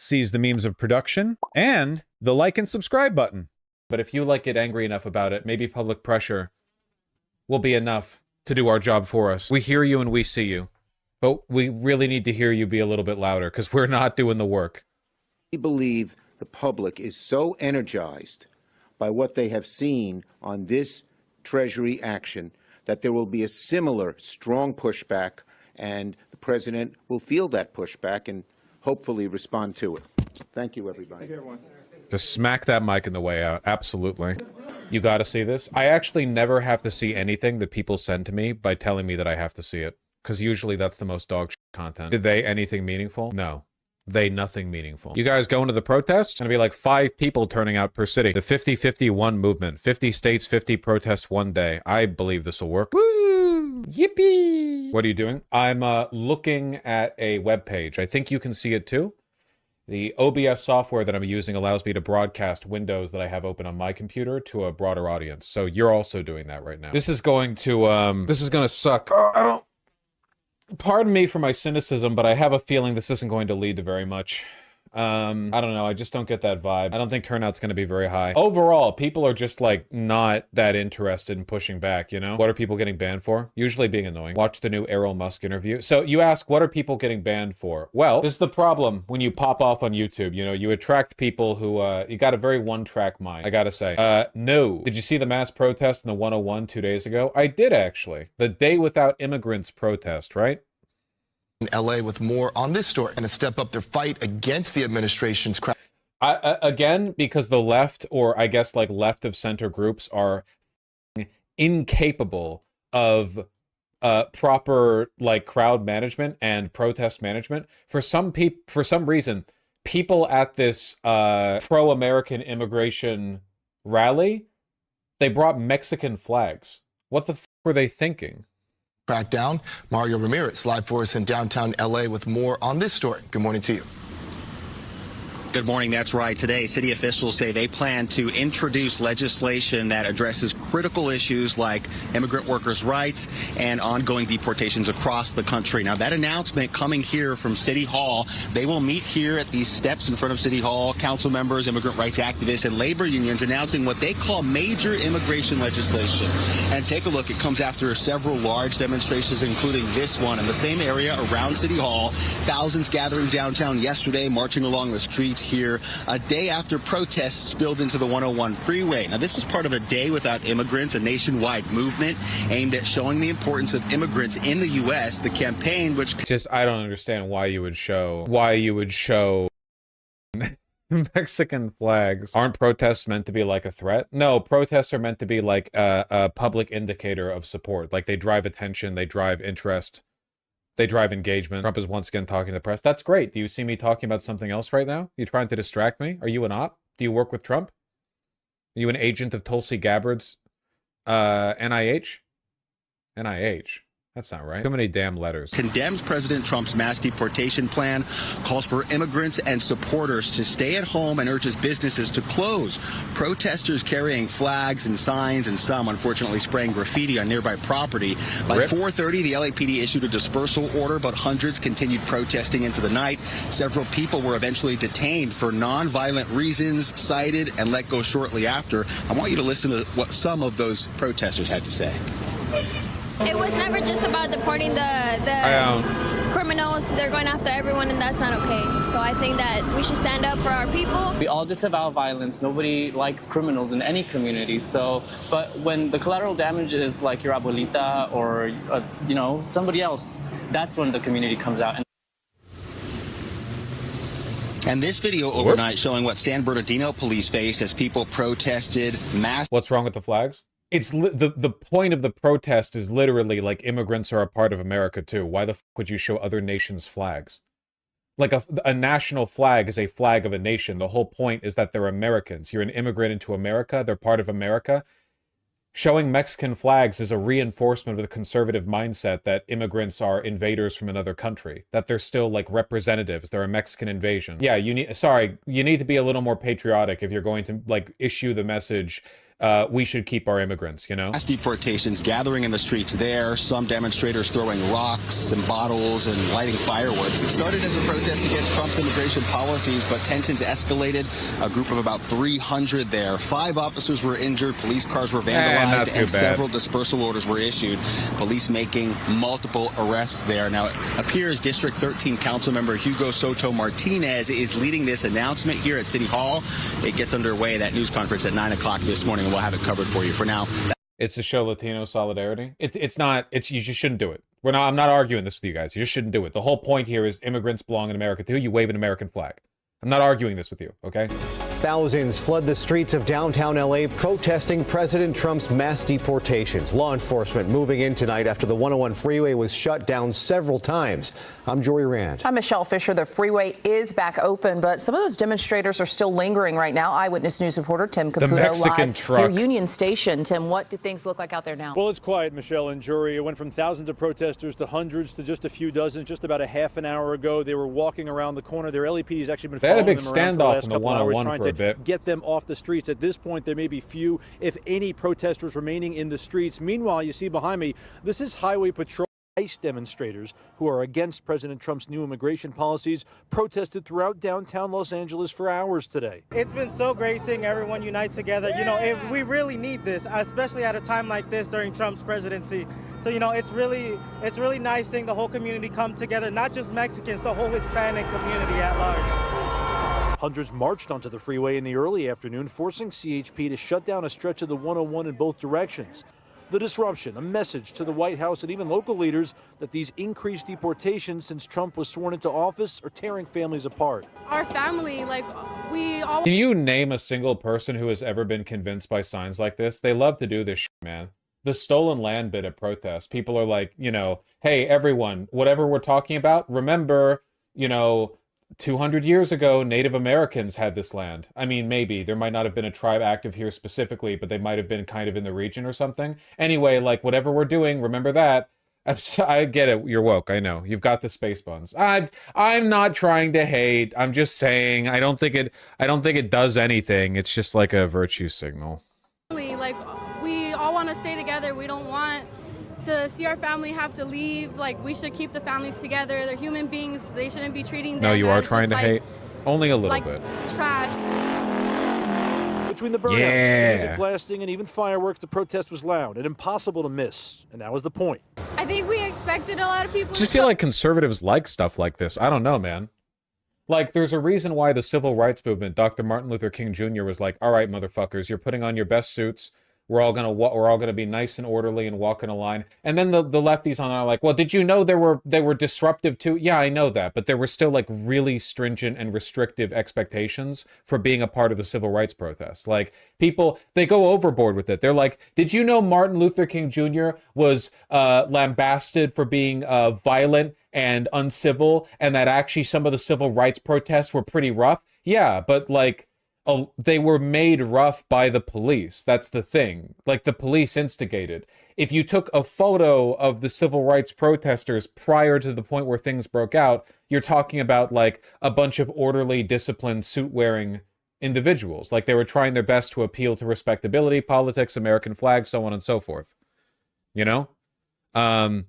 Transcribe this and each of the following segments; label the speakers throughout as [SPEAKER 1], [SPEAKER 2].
[SPEAKER 1] sees the means of production, and the like and subscribe button. But if you get angry enough about it, maybe public pressure will be enough to do our job for us. We hear you and we see you. But we really need to hear you be a little bit louder, because we're not doing the work.
[SPEAKER 2] We believe the public is so energized by what they have seen on this Treasury action that there will be a similar strong pushback, and the president will feel that pushback and hopefully respond to it. Thank you, everybody. Thank you, everyone.
[SPEAKER 1] Just smack that mic in the way out. Absolutely. You got to see this. I actually never have to see anything that people send to me by telling me that I have to see it, because usually that's the most dog shit content. Did they anything meaningful? No. They nothing meaningful. You guys going to the protest? It's gonna be like 5 people turning out per city. The 50-51 movement. 50 states, 50 protests one day. I believe this will work. Woo! Yippee! What are you doing? I'm looking at a web page. I think you can see it too. The OBS software that I'm using allows me to broadcast windows that I have open on my computer to a broader audience. So you're also doing that right now. This is going to, this is gonna suck. Pardon me for my cynicism, but I have a feeling this isn't going to lead to very much. I don't know. I just don't get that vibe. I don't think turnout's going to be very high. Overall, people are just not that interested in pushing back, you know? What are people getting banned for? Usually being annoying. Watch the new Errol Musk interview. So you ask, what are people getting banned for? Well, this is the problem when you pop off on YouTube. You know, you attract people who, you got a very one-track mind, I gotta say. No. Did you see the mass protest in the 101 2 days ago? I did, actually. The Day Without Immigrants protest, right?
[SPEAKER 3] In LA with more on this story and to step up their fight against the administration's crack.
[SPEAKER 1] Again, because the left, or I guess left of center groups, are incapable of proper crowd management and protest management. For some reason, people at this pro-American immigration rally, they brought Mexican flags. What the f were they thinking?
[SPEAKER 3] Crackdown. Mario Ramirez live for us in downtown LA with more on this story. Good morning to you.
[SPEAKER 4] Good morning. That's right. Today, city officials say they plan to introduce legislation that addresses critical issues like immigrant workers' rights and ongoing deportations across the country. Now, that announcement coming here from City Hall, they will meet here at these steps in front of City Hall, council members, immigrant rights activists, and labor unions announcing what they call major immigration legislation. And take a look. It comes after several large demonstrations, including this one in the same area around City Hall. Thousands gathering downtown yesterday, marching along the streets here a day after protests spilled into the 101 freeway. Now, this was part of a Day Without Immigrants, a nationwide movement aimed at showing the importance of immigrants in the U.S. The campaign, which
[SPEAKER 1] I don't understand why you would show Mexican flags. Aren't protests meant to be a threat? No, protests are meant to be a public indicator of support. They drive attention, they drive interest. They drive engagement. Trump is once again talking to the press. That's great. Do you see me talking about something else right now? You trying to distract me? Are you an op? Do you work with Trump? Are you an agent of Tulsi Gabbard's NIH? NIH. That's not right. Too many damn letters.
[SPEAKER 4] Condemns President Trump's mass deportation plan, calls for immigrants and supporters to stay at home, and urges businesses to close. Protesters carrying flags and signs, and some unfortunately spraying graffiti on nearby property. By 4:30, the LAPD issued a dispersal order, but hundreds continued protesting into the night. Several people were eventually detained for non-violent reasons, cited, and let go shortly after. I want you to listen to what some of those protesters had to say.
[SPEAKER 5] It was never just about deporting the criminals. They're going after everyone, and that's not okay. So I think that we should stand up for our people.
[SPEAKER 6] We all disavow violence. Nobody likes criminals in any community. But when the collateral damage is like your abuelita or, somebody else, that's when the community comes out.
[SPEAKER 4] And this video overnight showing what San Bernardino police faced as people protested mass.
[SPEAKER 1] What's wrong with the flags? It's the point of the protest is literally immigrants are a part of America too. Why the f would you show other nations' flags? A national flag is a flag of a nation. The whole point is that they're Americans. You're an immigrant into America. They're part of America. Showing Mexican flags is a reinforcement of the conservative mindset that immigrants are invaders from another country, that they're still representatives. They're a Mexican invasion. Yeah, you need to be a little more patriotic if you're going to issue the message we should keep our immigrants, you know?
[SPEAKER 4] Mass deportations gathering in the streets there, some demonstrators throwing rocks and bottles and lighting fireworks. It started as a protest against Trump's immigration policies, but tensions escalated. A group of about 300 there. 5 officers were injured, police cars were vandalized, and several dispersal orders were issued. Police making multiple arrests there. Now, it appears District 13 Councilmember Hugo Soto Martinez is leading this announcement here at City Hall. It gets underway, that news conference, at 9 o'clock this morning. We'll have it covered for you. For now,
[SPEAKER 1] it's to show Latino solidarity. It's not. You just shouldn't do it. I'm not arguing this with you guys. You just shouldn't do it. The whole point here is immigrants belong in America too. You wave an American flag. I'm not arguing this with you, okay?
[SPEAKER 7] Thousands fled the streets of downtown L.A. protesting President Trump's mass deportations. Law enforcement moving in tonight after the 101 freeway was shut down several times. I'm Jory Rand.
[SPEAKER 8] I'm Michelle Fisher. The freeway is back open, but some of those demonstrators are still lingering right now. Eyewitness News reporter Tim Caputo live near Union Station. Tim, what do things look like out there now?
[SPEAKER 9] Well, it's quiet, Michelle and Jury. It went from thousands of protesters to hundreds to just a few dozen. Just about a half an hour ago, they were walking around the corner. Their LEP has actually been following them around for the last couple hours, trying to get them off the streets. At this point, there may be few, if any, protesters remaining in the streets. Meanwhile, you see behind me, this is Highway Patrol. ICE demonstrators who are against President Trump's new immigration policies protested throughout downtown Los Angeles for hours today.
[SPEAKER 10] It's been so great seeing everyone unite together. You know, we really need this, especially at a time like this during Trump's presidency. So, you know, it's really nice seeing the whole community come together, not just Mexicans, the whole Hispanic community at large.
[SPEAKER 9] Hundreds marched onto the freeway in the early afternoon, forcing CHP to shut down a stretch of the 101 in both directions. The disruption, a message to the White House and even local leaders that these increased deportations since Trump was sworn into office are tearing families apart.
[SPEAKER 11] Our family, like, we all...
[SPEAKER 1] Can you name a single person who has ever been convinced by signs like this? They love to do this shit, man. The stolen land bit at protest. People are like, you know, hey, everyone, whatever we're talking about, remember, you know, 200 years ago, Native Americans had this land. I mean, maybe. There might not have been a tribe active here specifically, but they might have been kind of in the region or something. Anyway, like, whatever we're doing, remember that. I get it. You're woke. I know. You've got the space buns. I'm not trying to hate. I'm just saying I don't think it does anything. It's just like a virtue signal.
[SPEAKER 11] Like, we all want to stay together. We don't want to see our family have to leave. Like, we should keep the families together. They're human beings. They shouldn't be treating them.
[SPEAKER 1] No, you are
[SPEAKER 11] as
[SPEAKER 1] trying to hate. Only a little bit.
[SPEAKER 11] Trash.
[SPEAKER 9] Between the burnouts, music blasting, and even fireworks, the protest was loud and impossible to miss. And that was the point.
[SPEAKER 11] I think we expected a lot of people.
[SPEAKER 1] I just feel like conservatives like stuff like this. I don't know, man. Like, there's a reason why the civil rights movement, Dr. Martin Luther King Jr. was like, all right, motherfuckers, you're putting on your best suits. We're all gonna be nice and orderly and walk in a line. And then the lefties on are like, well, did you know they were disruptive too? Yeah, I know that, but there were still like really stringent and restrictive expectations for being a part of the civil rights protests. Like, people, they go overboard with it. They're like, did you know Martin Luther King Jr. was lambasted for being violent and uncivil, and that actually some of the civil rights protests were pretty rough? Yeah, but like, they were made rough by the police. That's the thing. Like, the police instigated. If you took a photo of the civil rights protesters prior to the point where things broke out, you're talking about like a bunch of orderly, disciplined, suit-wearing individuals. Like, they were trying their best to appeal to respectability, politics, American flag, so on and so forth. You know? You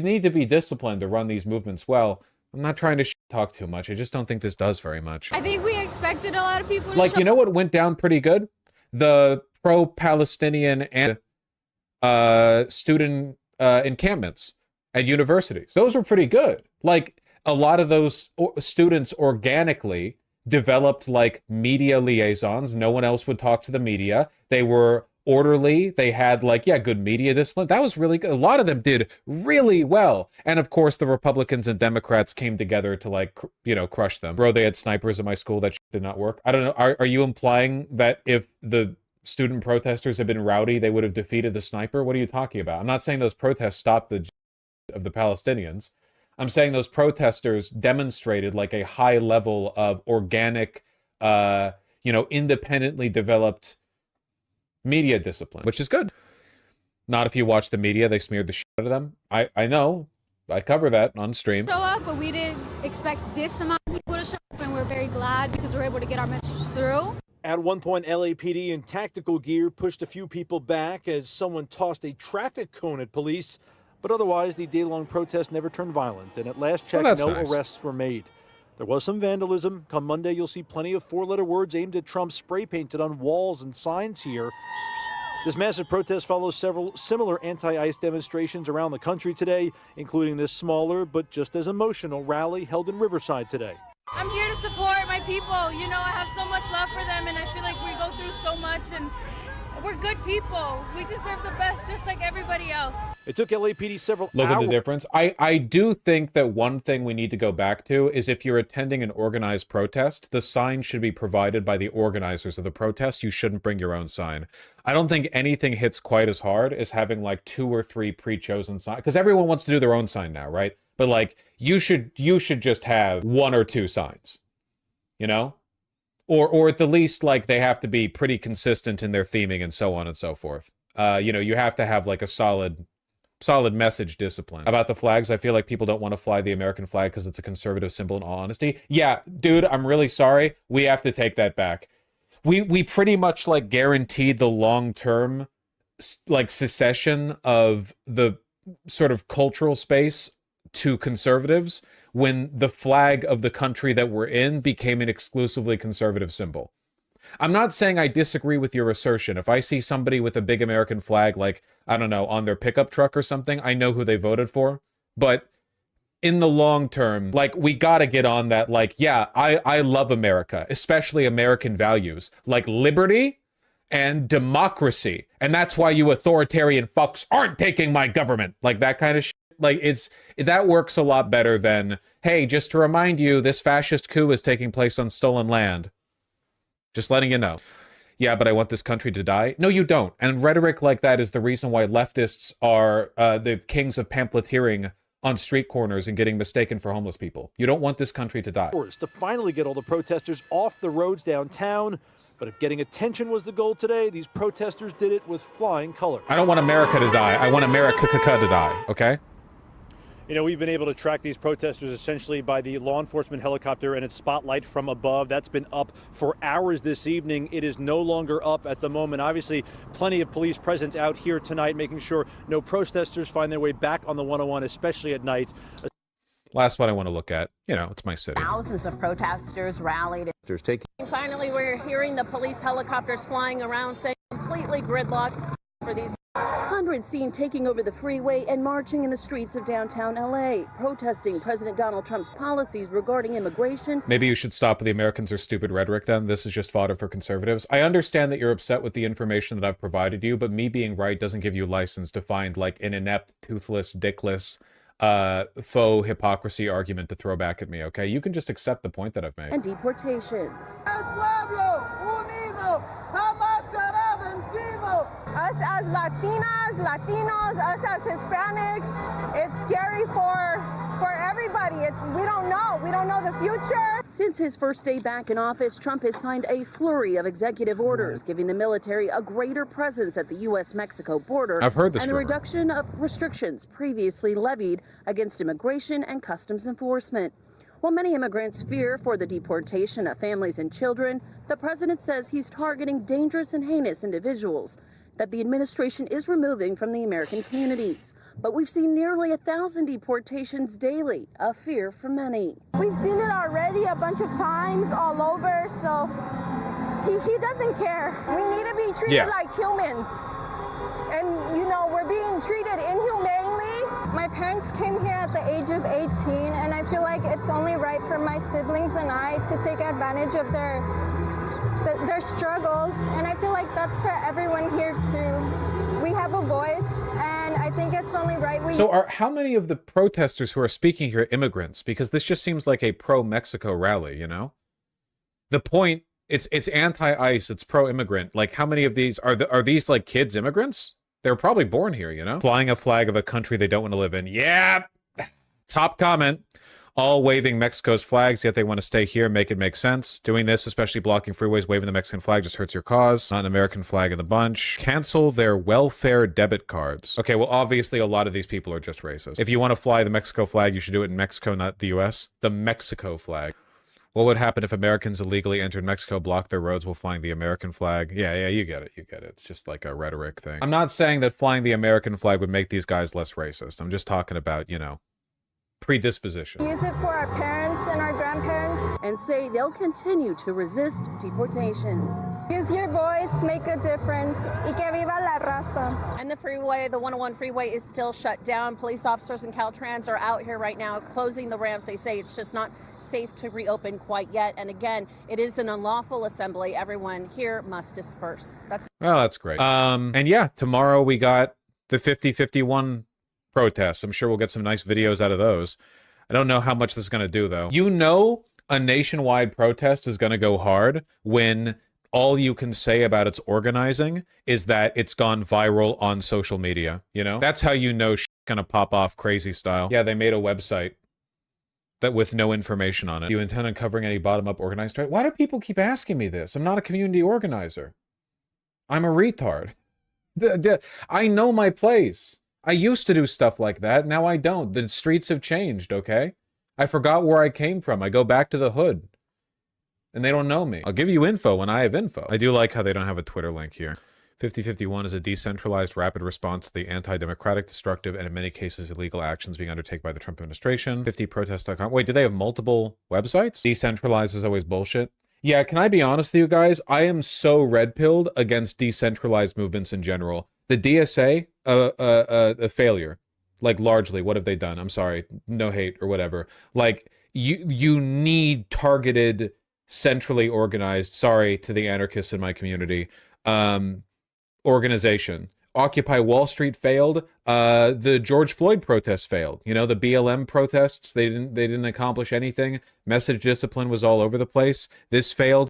[SPEAKER 1] need to be disciplined to run these movements well. I'm not trying to talk too much. I just don't think this does very much.
[SPEAKER 11] I think we expected a lot of people to
[SPEAKER 1] like, you know what went down pretty good? The pro-Palestinian and student encampments at universities. Those were pretty good. Like, a lot of those students organically developed like media liaisons. No one else would talk to the media. They were orderly. They had like, yeah, good media discipline. That was really good. A lot of them did really well. And of course, the Republicans and Democrats came together to like, you know, crush them. Bro, they had snipers at my school. That did not work. I don't know. Are you implying that if the student protesters had been rowdy, they would have defeated the sniper? What are you talking about? I'm not saying those protests stopped the Palestinians. I'm saying those protesters demonstrated like a high level of organic, you know, independently developed media discipline, which is good. Not if you watch the media, they smeared the shit out of them. I know. I cover that on stream.
[SPEAKER 11] show up, but we didn't expect this amount of people to show up, and we're very glad because we're able to get our message through.
[SPEAKER 9] At one point, LAPD in tactical gear pushed a few people back as someone tossed a traffic cone at police. But otherwise, the day-long protest never turned violent, and at last check, no arrests were made. There was some vandalism. Come Monday, you'll see plenty of four-letter words aimed at Trump spray painted on walls and signs here. This massive protest follows several similar anti-ICE demonstrations around the country today, including this smaller but just as emotional rally held in Riverside today.
[SPEAKER 11] I'm here to support my people. You know, I have so much love for them, and I feel like we go through so much, and we're good people. We deserve the best just like everybody else.
[SPEAKER 9] It took LAPD several
[SPEAKER 1] Look
[SPEAKER 9] hours.
[SPEAKER 1] at the difference. I do think that one thing we need to go back to is if you're attending an organized protest, the sign should be provided by the organizers of the protest. You shouldn't bring your own sign. I don't think anything hits quite as hard as having like 2 or 3 pre-chosen signs, because everyone wants to do their own sign now, right? But like you should just have 1 or 2 signs, you know? Or at the least, like, they have to be pretty consistent in their theming and so on and so forth. You know, you have to have, like, a solid message discipline. About the flags, I feel like people don't want to fly the American flag because it's a conservative symbol, in all honesty. Yeah, dude, I'm really sorry. We have to take that back. We pretty much, like, guaranteed the long-term, like, secession of the sort of cultural space to conservatives when the flag of the country that we're in became an exclusively conservative symbol. I'm not saying I disagree with your assertion. If I see somebody with a big American flag, like, I don't know, on their pickup truck or something, I know who they voted for. But in the long term, like, we gotta get on that, like, yeah, I love America, especially American values, like liberty and democracy. And that's why you authoritarian fucks aren't taking my government. Like, that kind of shit. Like, that works a lot better than, hey, just to remind you, this fascist coup is taking place on stolen land. Just letting you know. Yeah, but I want this country to die. No, you don't. And rhetoric like that is the reason why leftists are the kings of pamphleteering on street corners and getting mistaken for homeless people. You don't want this country to die.
[SPEAKER 9] To finally get all the protesters off the roads downtown. But if getting attention was the goal today, these protesters did it with flying colors.
[SPEAKER 1] I don't want America to die. I want America to die, okay?
[SPEAKER 9] You know, we've been able to track these protesters essentially by the law enforcement helicopter and its spotlight from above. That's been up for hours this evening. It is no longer up at the moment. Obviously, plenty of police presence out here tonight, making sure no protesters find their way back on the 101, especially at night.
[SPEAKER 1] Last one I want to look at, you know, it's my city.
[SPEAKER 12] Thousands of protesters rallied.
[SPEAKER 13] Finally, we're hearing the police helicopters flying around, saying completely gridlocked for these. Hundreds seen taking over the freeway and marching in the streets of downtown LA, protesting President Donald Trump's policies regarding immigration.
[SPEAKER 1] Maybe you should stop with the Americans are stupid rhetoric then. This is just fodder for conservatives. I understand that you're upset with the information that I've provided you, but me being right doesn't give you license to find like an inept, toothless, dickless, faux hypocrisy argument to throw back at me, okay? You can just accept the point that I've made.
[SPEAKER 13] And deportations.
[SPEAKER 14] Us as Latinas, Latinos, us as Hispanics, it's scary for everybody. We don't know the future.
[SPEAKER 13] Since his first day back in office, Trump has signed a flurry of executive orders, giving the military a greater presence at the U.S.-Mexico border.
[SPEAKER 1] I've heard this
[SPEAKER 13] and the
[SPEAKER 1] rumor.
[SPEAKER 13] reduction of restrictions previously levied against immigration and customs enforcement. While many immigrants fear for the deportation of families and children, the president says he's targeting dangerous and heinous individuals that the administration is removing from the American communities. But we've seen nearly 1,000 deportations daily, a fear for many.
[SPEAKER 14] We've seen it already a bunch of times all over, so he doesn't care. We need to be treated like humans. And, you know, we're being treated inhumanely.
[SPEAKER 15] My parents came here at the age of 18, and I feel like it's only right for my siblings and I to take advantage of their struggles, and I feel like that's for everyone here too. We have a voice, and I think it's only right we...
[SPEAKER 1] So how many of the protesters who are speaking here immigrants? Because this just seems like a pro-Mexico rally, you know? The point, it's anti-ICE, it's pro-immigrant. Like, how many of these, are these like kids immigrants? They're probably born here, you know? Flying a flag of a country they don't want to live in. Yeah! Top comment. All waving Mexico's flags, yet they want to stay here, make it make sense. Doing this, especially blocking freeways, waving the Mexican flag, just hurts your cause. Not an American flag in the bunch. Cancel their welfare debit cards. Okay, well, obviously a lot of these people are just racist. If you want to fly the Mexico flag, you should do it in Mexico, not the US. The Mexico flag. What would happen if Americans illegally entered Mexico, blocked their roads while flying the American flag? Yeah, you get it. It's just like a rhetoric thing. I'm not saying that flying the American flag would make these guys less racist. I'm just talking about, you know, predisposition.
[SPEAKER 15] Use it for our parents and our grandparents.
[SPEAKER 13] And say they'll continue to resist deportations.
[SPEAKER 15] Use your voice, make a difference. Y que viva la raza.
[SPEAKER 12] And the freeway, the 101 freeway is still shut down. Police officers and Caltrans are out here right now closing the ramps. They say it's just not safe to reopen quite yet. And again, it is an unlawful assembly. Everyone here must disperse.
[SPEAKER 1] That's great. And yeah, tomorrow we got the 50-51 protests. I'm sure we'll get some nice videos out of those. I don't know how much this is going to do, though. You know, a nationwide protest is going to go hard when all you can say about its organizing is that it's gone viral on social media. You know, that's how you know shit's going to pop off crazy style. Yeah, they made a website that with no information on it. Do you intend on covering any bottom-up organized threat? Why do people keep asking me this? I'm not a community organizer. I'm a retard. I know my place. I used to do stuff like that. Now I don't. The streets have changed, okay? I forgot where I came from. I go back to the hood. And they don't know me. I'll give you info when I have info. I do like how they don't have a Twitter link here. 50-51 is a decentralized, rapid response to the anti-democratic, destructive, and in many cases illegal actions being undertaken by the Trump administration. 50protest.com. Wait, do they have multiple websites? Decentralized is always bullshit. Yeah, can I be honest with you guys? I am so red-pilled against decentralized movements in general. The DSA, a failure. Like, largely, what have they done? I'm sorry, no hate or whatever. Like, you need targeted, centrally organized, sorry to the anarchists in my community, organization. Occupy Wall Street failed. The George Floyd protests failed. You know, the BLM protests, they didn't accomplish anything. Message discipline was all over the place. This failed.